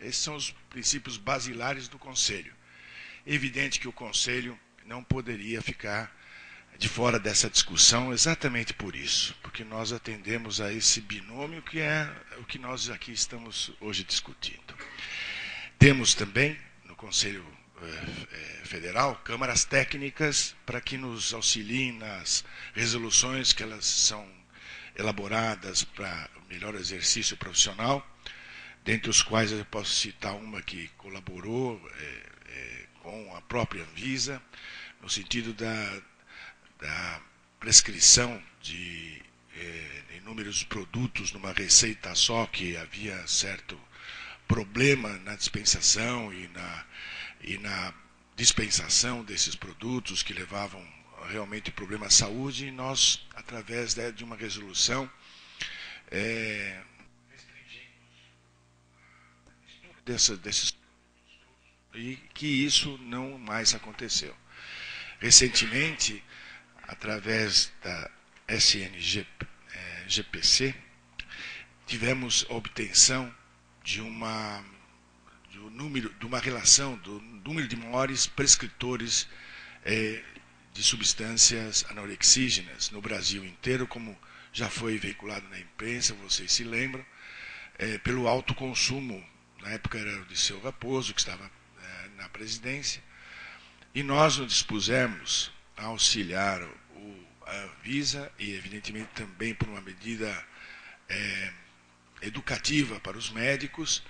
Esses são os princípios basilares do Conselho. É evidente que o Conselho não poderia ficar de fora dessa discussão exatamente por isso, porque nós atendemos a esse binômio que é o que nós aqui estamos hoje discutindo. Temos também, no Conselho Federal, câmaras técnicas para que nos auxiliem nas resoluções que elas são elaboradas para o melhor exercício profissional, dentre os quais eu posso citar uma que colaborou com a própria Anvisa, no sentido da prescrição de inúmeros produtos numa receita só, que havia certo problema na dispensação e na dispensação desses produtos que levavam realmente problema à saúde, e nós, através de uma resolução, restringimos desses e que isso não mais aconteceu. Recentemente, através da SNGPC, tivemos a obtenção de uma relação do número de maiores prescritores de substâncias anorexígenas no Brasil inteiro, como já foi veiculado na imprensa, vocês se lembram, pelo alto consumo. Na época era o Dirceu Raposo, que estava na presidência, e nós nos dispusemos a auxiliar a Anvisa, e evidentemente também por uma medida educativa para os médicos.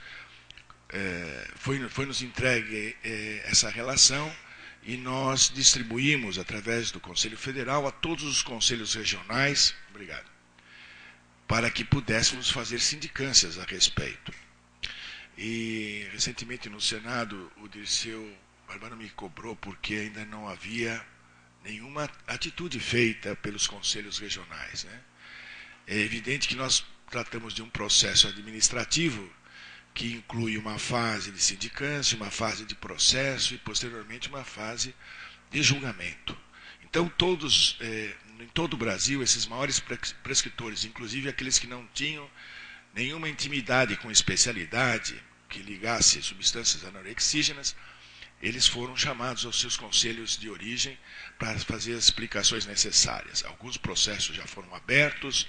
Foi nos entregue essa relação, e nós distribuímos, através do Conselho Federal, a todos os conselhos regionais, para que pudéssemos fazer sindicâncias a respeito. E recentemente no Senado, o Dirceu Barbano me cobrou porque ainda não havia nenhuma atitude feita pelos conselhos regionais, né? É evidente que nós tratamos de um processo administrativo que inclui uma fase de sindicância, uma fase de processo e, posteriormente, uma fase de julgamento. Então, em todo o Brasil, esses maiores prescritores, inclusive aqueles que não tinham nenhuma intimidade com especialidade que ligasse substâncias anorexígenas, eles foram chamados aos seus conselhos de origem para fazer as explicações necessárias. Alguns processos já foram abertos,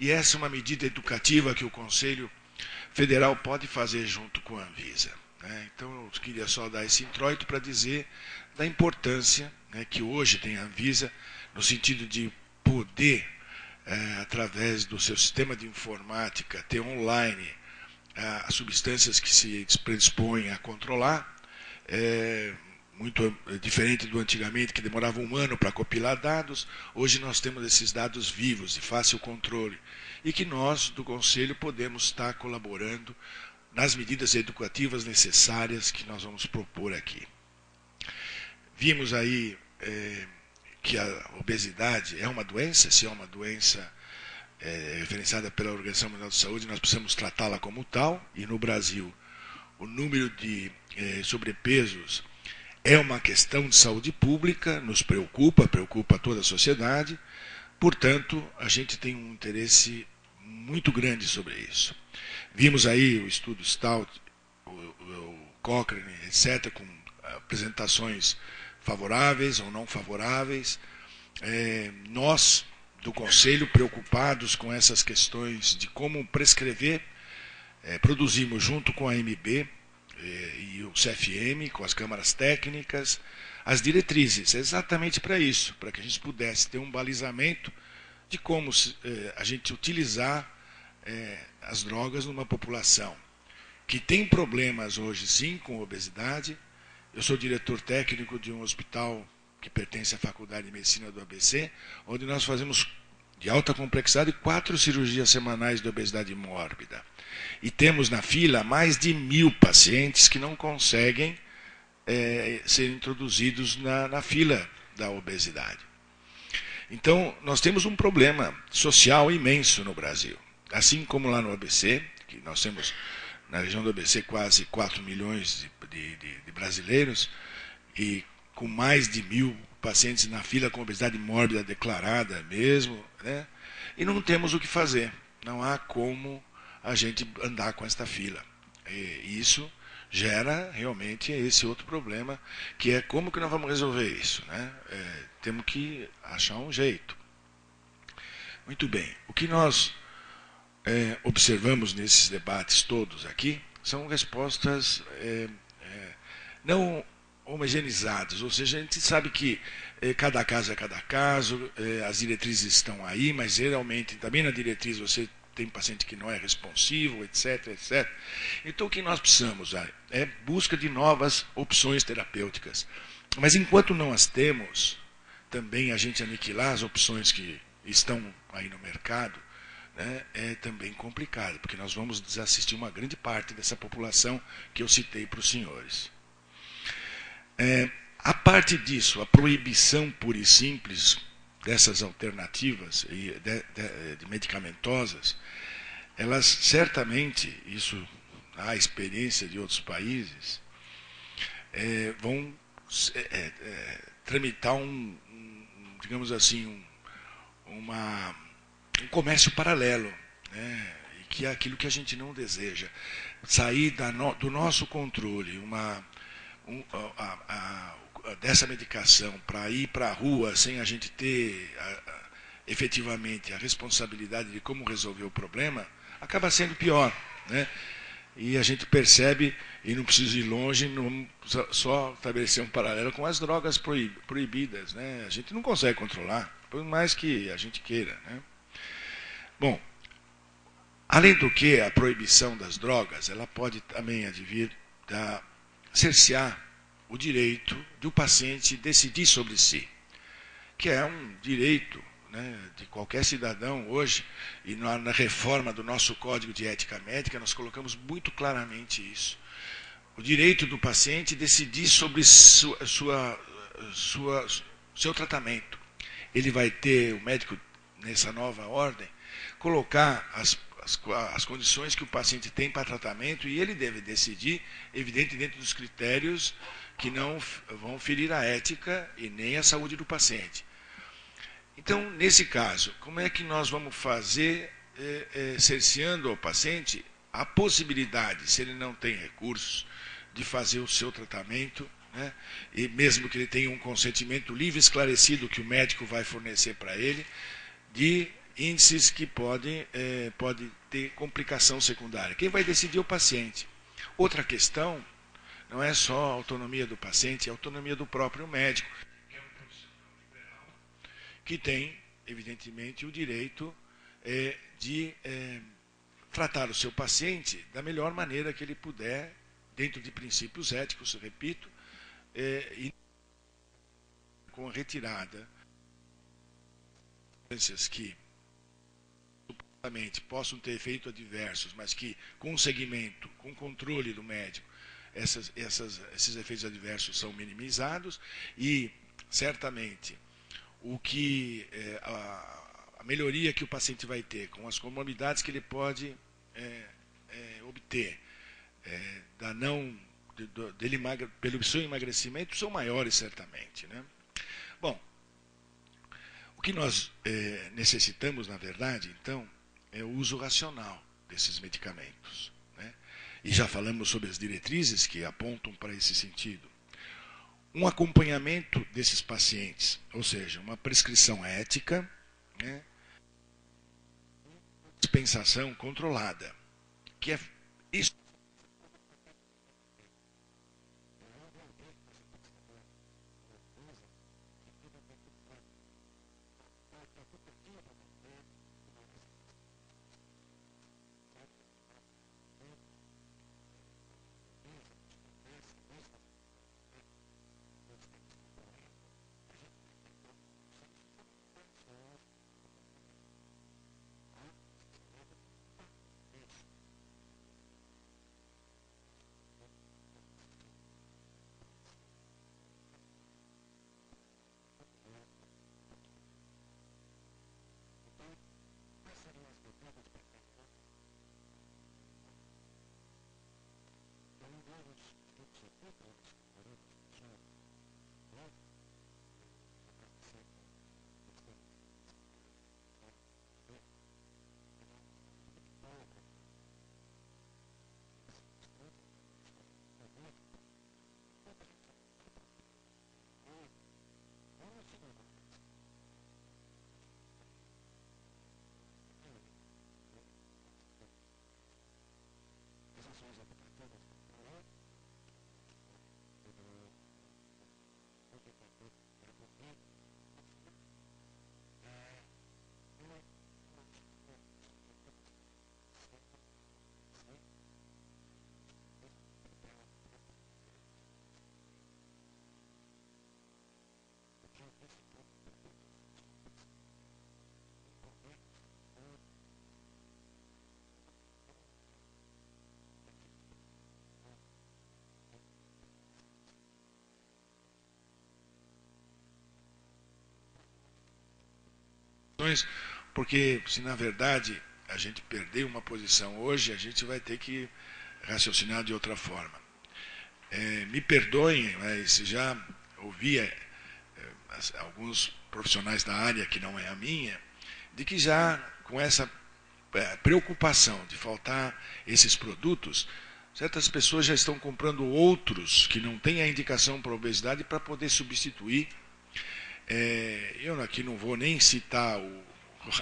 e essa é uma medida educativa que o Conselho Federal pode fazer junto com a Anvisa, né? Então eu queria só dar esse introito para dizer da importância, né, que hoje tem a Anvisa, no sentido de poder, através do seu sistema de informática, ter online as substâncias que se predispõem a controlar, muito diferente do antigamente, que demorava um ano para compilar dados. Hoje nós temos esses dados vivos, de fácil controle, e que nós, do Conselho, podemos estar colaborando nas medidas educativas necessárias que nós vamos propor aqui. Vimos aí que a obesidade é uma doença. Se é uma doença referenciada pela Organização Mundial de Saúde, nós precisamos tratá-la como tal, e no Brasil o número de sobrepesos é uma questão de saúde pública, nos preocupa toda a sociedade. Portanto, a gente tem um interesse muito grande sobre isso. Vimos aí o estudo Stout, o Cochrane, etc., com apresentações favoráveis ou não favoráveis. Nós, do Conselho, preocupados com essas questões de como prescrever, produzimos junto com a AMB e o CFM, com as câmaras técnicas, as diretrizes, exatamente para isso, para que a gente pudesse ter um balizamento de como a gente utilizar as drogas numa população que tem problemas hoje, sim, com obesidade. Eu sou diretor técnico de um hospital que pertence à Faculdade de Medicina do ABC, onde nós fazemos, de alta complexidade, 4 cirurgias semanais de obesidade mórbida. E temos na fila mais de 1000 pacientes que não conseguem ser introduzidos na fila da obesidade. Então, nós temos um problema social imenso no Brasil. Assim como lá no ABC, que nós temos na região do ABC quase 4 milhões de brasileiros, e com mais de 1000 pacientes na fila com obesidade mórbida declarada mesmo, né? E não temos o que fazer. Não há como a gente andar com esta fila. E isso gera realmente esse outro problema, que é como que nós vamos resolver isso, né? Temos que achar um jeito. Muito bem. O que nós observamos nesses debates todos aqui são respostas não homogeneizadas, ou seja, a gente sabe que cada caso é cada caso, as diretrizes estão aí, mas geralmente também na diretriz você tem paciente que não é responsivo, etc, etc. Então o que nós precisamos é busca de novas opções terapêuticas. Mas enquanto não as temos, também a gente aniquilar as opções que estão aí no mercado, né, é também complicado, porque nós vamos desassistir uma grande parte dessa população que eu citei para os senhores. A parte disso, a proibição pura e simples dessas alternativas de medicamentosas, elas certamente, isso há experiência de outros países, vão tramitar digamos assim, um comércio paralelo, né? E que é aquilo que a gente não deseja. Sair do nosso controle dessa medicação para ir para a rua sem a gente ter efetivamente a responsabilidade de como resolver o problema, acaba sendo pior, né? E a gente percebe, e não precisa ir longe, não só estabelecer um paralelo com as drogas proibidas, né? A gente não consegue controlar, por mais que a gente queira, né? Bom, além do que, a proibição das drogas, ela pode também advir da cercear o direito do paciente decidir sobre si, que é um direito, né, de qualquer cidadão hoje, e na reforma do nosso Código de Ética Médica nós colocamos muito claramente isso. O direito do paciente decidir sobre seu tratamento. Ele vai ter, o médico, nessa nova ordem, colocar as condições que o paciente tem para tratamento e ele deve decidir, evidente, dentro dos critérios que não vão ferir a ética e nem a saúde do paciente. Então, nesse caso, como é que nós vamos fazer, cerceando ao paciente a possibilidade, se ele não tem recursos, de fazer o seu tratamento, né, e mesmo que ele tenha um consentimento livre e esclarecido que o médico vai fornecer para ele, de índices que podem ter complicação secundária. Quem vai decidir é o paciente. Outra questão não é só a autonomia do paciente, é a autonomia do próprio médico, que é um profissional liberal, que tem, evidentemente, o direito de tratar o seu paciente da melhor maneira que ele puder, dentro de princípios éticos, repito, e com a retirada de substâncias que supostamente possam ter efeitos adversos, mas que com o segmento, com o controle do médico, esses efeitos adversos são minimizados e, certamente, a melhoria que o paciente vai ter com as comorbidades que ele pode obter pelo seu emagrecimento são maiores, certamente, né? Bom, o que nós necessitamos, na verdade, então, é o uso racional desses medicamentos, né? E já falamos sobre as diretrizes que apontam para esse sentido. Um acompanhamento desses pacientes, ou seja, uma prescrição ética, né? Dispensação controlada, que é isso. questões, porque se na verdade a gente perder uma posição hoje, a gente vai ter que raciocinar de outra forma. Me perdoem, mas já ouvi alguns profissionais da área, que não é a minha, de que já com essa preocupação de faltar esses produtos, certas pessoas já estão comprando outros que não têm a indicação para obesidade para poder substituir. Eu aqui não vou nem citar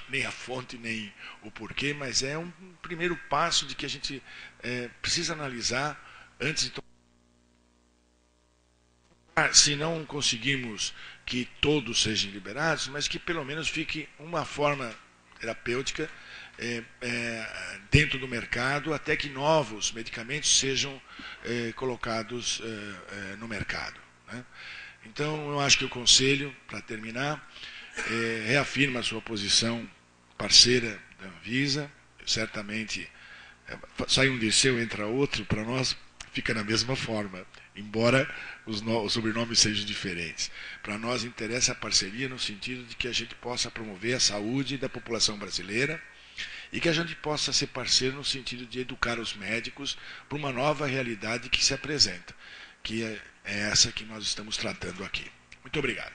nem a fonte, nem o porquê, mas é um primeiro passo de que a gente precisa analisar antes de tomar. Se não conseguimos que todos sejam liberados, mas que pelo menos fique uma forma terapêutica dentro do mercado, até que novos medicamentos sejam colocados no mercado, né? Então, eu acho que o Conselho, para terminar, reafirma a sua posição parceira da Anvisa. Certamente, sai um liceu, entra outro, para nós fica na mesma forma, embora os sobrenomes sejam diferentes. Para nós interessa a parceria no sentido de que a gente possa promover a saúde da população brasileira e que a gente possa ser parceiro no sentido de educar os médicos para uma nova realidade que se apresenta, que é essa que nós estamos tratando aqui. Muito obrigado.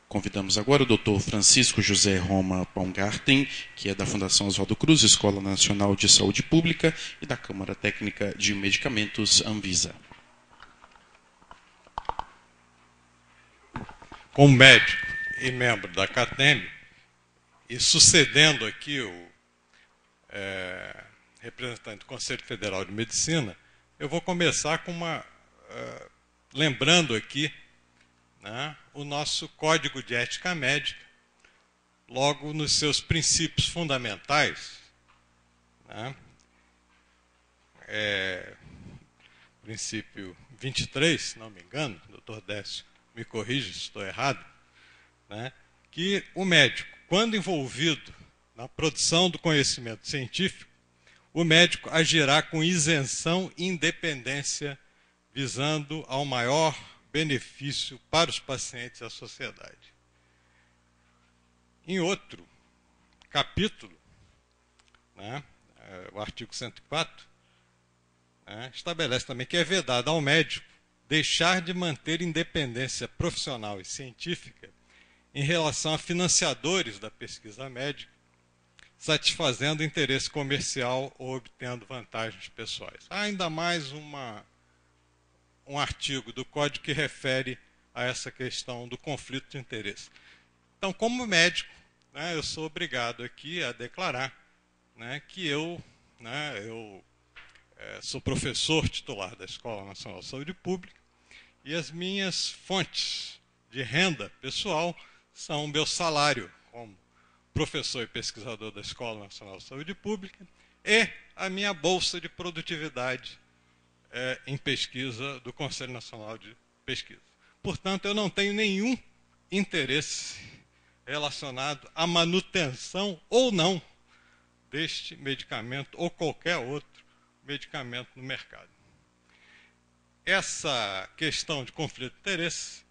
Convidamos agora o Dr. Francisco José Roma Baumgarten, que é da Fundação Oswaldo Cruz, Escola Nacional de Saúde Pública e da Câmara Técnica de Medicamentos Anvisa. Como médico e membro da CATEM, e sucedendo aqui o representante do Conselho Federal de Medicina, eu vou começar com lembrando aqui, né, o nosso Código de Ética Médica, logo nos seus princípios fundamentais, né, princípio 23, se não me engano, doutor Décio me corrija se estou errado, né, que o médico, quando envolvido na produção do conhecimento científico, o médico agirá com isenção e independência, visando ao maior benefício para os pacientes e a sociedade. Em outro capítulo, né, o artigo 104, né, estabelece também que é vedado ao médico deixar de manter independência profissional e científica em relação a financiadores da pesquisa médica, satisfazendo interesse comercial ou obtendo vantagens pessoais. Há ainda mais um artigo do Código que refere a essa questão do conflito de interesse. Então, como médico, né, eu sou obrigado aqui a declarar, né, que eu sou professor titular da Escola Nacional de Saúde Pública e as minhas fontes de renda pessoal são o meu salário como professor e pesquisador da Escola Nacional de Saúde Pública e a minha bolsa de produtividade em pesquisa do Conselho Nacional de Pesquisa. Portanto, eu não tenho nenhum interesse relacionado à manutenção ou não deste medicamento ou qualquer outro medicamento no mercado. Essa questão de conflito de interesse,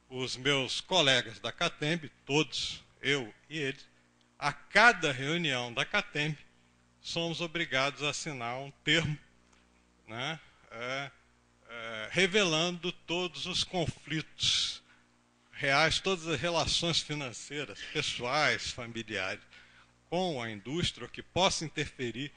os meus colegas da CATEM, todos, eu e eles, a cada reunião da CATEM, somos obrigados a assinar um termo, né, revelando todos os conflitos reais, todas as relações financeiras, pessoais, familiares, com a indústria, que possa interferir